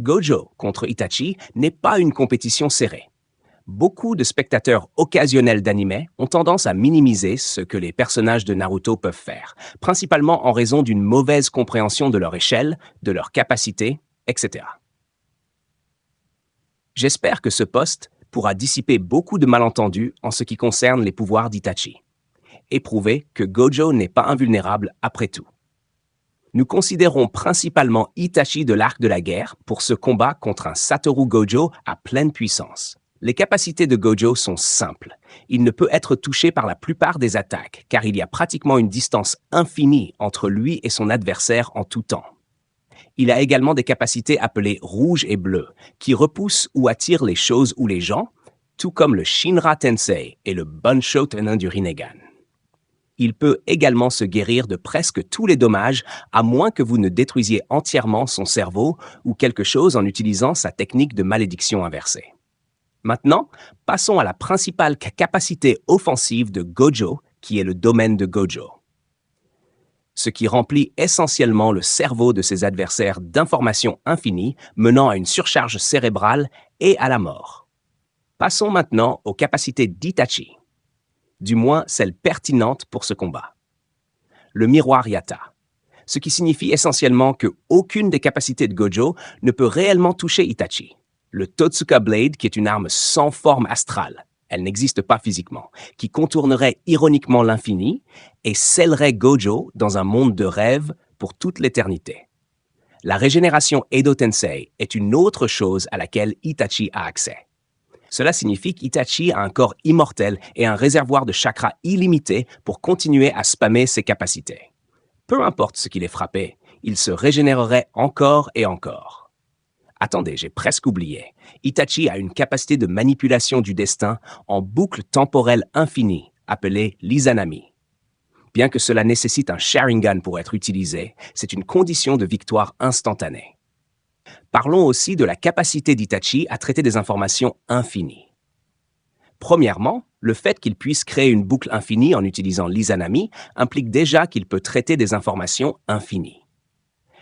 Gojo contre Itachi n'est pas une compétition serrée. Beaucoup de spectateurs occasionnels d'anime ont tendance à minimiser ce que les personnages de Naruto peuvent faire, principalement en raison d'une mauvaise compréhension de leur échelle, de leurs capacités, etc. J'espère que ce post pourra dissiper beaucoup de malentendus en ce qui concerne les pouvoirs d'Itachi et prouver que Gojo n'est pas invulnérable après tout. Nous considérons principalement Itachi de l'Arc de la Guerre pour ce combat contre un Satoru Gojo à pleine puissance. Les capacités de Gojo sont simples. Il ne peut être touché par la plupart des attaques, car il y a pratiquement une distance infinie entre lui et son adversaire en tout temps. Il a également des capacités appelées rouge et bleu, qui repoussent ou attirent les choses ou les gens, tout comme le Shinra Tensei et le Bunsho Tenin du Rinnegan. Il peut également se guérir de presque tous les dommages, à moins que vous ne détruisiez entièrement son cerveau ou quelque chose en utilisant sa technique de malédiction inversée. Maintenant, passons à la principale capacité offensive de Gojo, qui est le domaine de Gojo. Ce qui remplit essentiellement le cerveau de ses adversaires d'informations infinies, menant à une surcharge cérébrale et à la mort. Passons maintenant aux capacités d'Itachi, du moins celles pertinentes pour ce combat. Le miroir Yata, ce qui signifie essentiellement que aucune des capacités de Gojo ne peut réellement toucher Itachi. Le Totsuka Blade, qui est une arme sans forme astrale, elle n'existe pas physiquement, qui contournerait ironiquement l'infini et scellerait Gojo dans un monde de rêve pour toute l'éternité. La régénération Edo Tensei est une autre chose à laquelle Itachi a accès. Cela signifie qu'Itachi a un corps immortel et un réservoir de chakra illimité pour continuer à spammer ses capacités. Peu importe ce qu'il est frappé, il se régénérerait encore et encore. Attendez, j'ai presque oublié. Itachi a une capacité de manipulation du destin en boucle temporelle infinie, appelée l'Izanami. Bien que cela nécessite un Sharingan pour être utilisé, c'est une condition de victoire instantanée. Parlons aussi de la capacité d'Itachi à traiter des informations infinies. Premièrement, le fait qu'il puisse créer une boucle infinie en utilisant l'Izanami implique déjà qu'il peut traiter des informations infinies.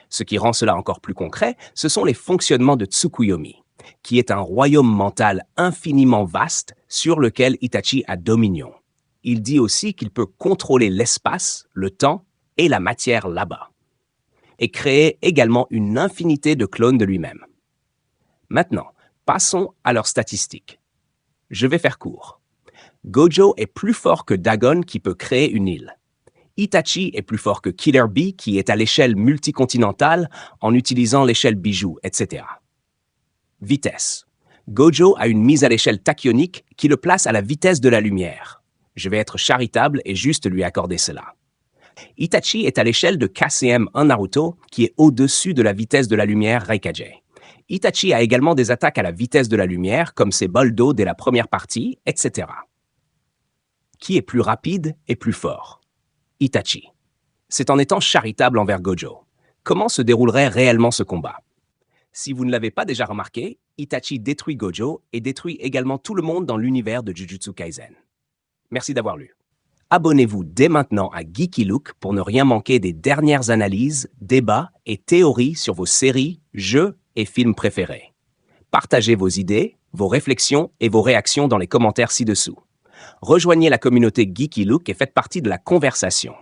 Ce qui rend cela encore plus concret, ce sont les fonctionnements de Tsukuyomi, qui est un royaume mental infiniment vaste sur lequel Itachi a dominion. Il dit aussi qu'il peut contrôler l'espace, le temps et la matière là-bas, et créer également une infinité de clones de lui-même. Maintenant, passons à leurs statistiques. Je vais faire court. Gojo est plus fort que Dagon qui peut créer une île. Itachi est plus fort que Killer Bee qui est à l'échelle multicontinentale en utilisant l'échelle bijou, etc. Vitesse. Gojo a une mise à l'échelle tachyonique qui le place à la vitesse de la lumière. Je vais être charitable et juste lui accorder cela. Itachi est à l'échelle de KCM1 Naruto qui est au-dessus de la vitesse de la lumière Raikage. Itachi a également des attaques à la vitesse de la lumière comme ses bols d'eau dès la première partie, etc. Qui est plus rapide et plus fort? Itachi. C'est en étant charitable envers Gojo. Comment se déroulerait réellement ce combat? Si vous ne l'avez pas déjà remarqué, Itachi détruit Gojo et détruit également tout le monde dans l'univers de Jujutsu Kaisen. Merci d'avoir lu. Abonnez-vous dès maintenant à Geeky Look pour ne rien manquer des dernières analyses, débats et théories sur vos séries, jeux et films préférés. Partagez vos idées, vos réflexions et vos réactions dans les commentaires ci-dessous. Rejoignez la communauté Geeky Look et faites partie de la conversation.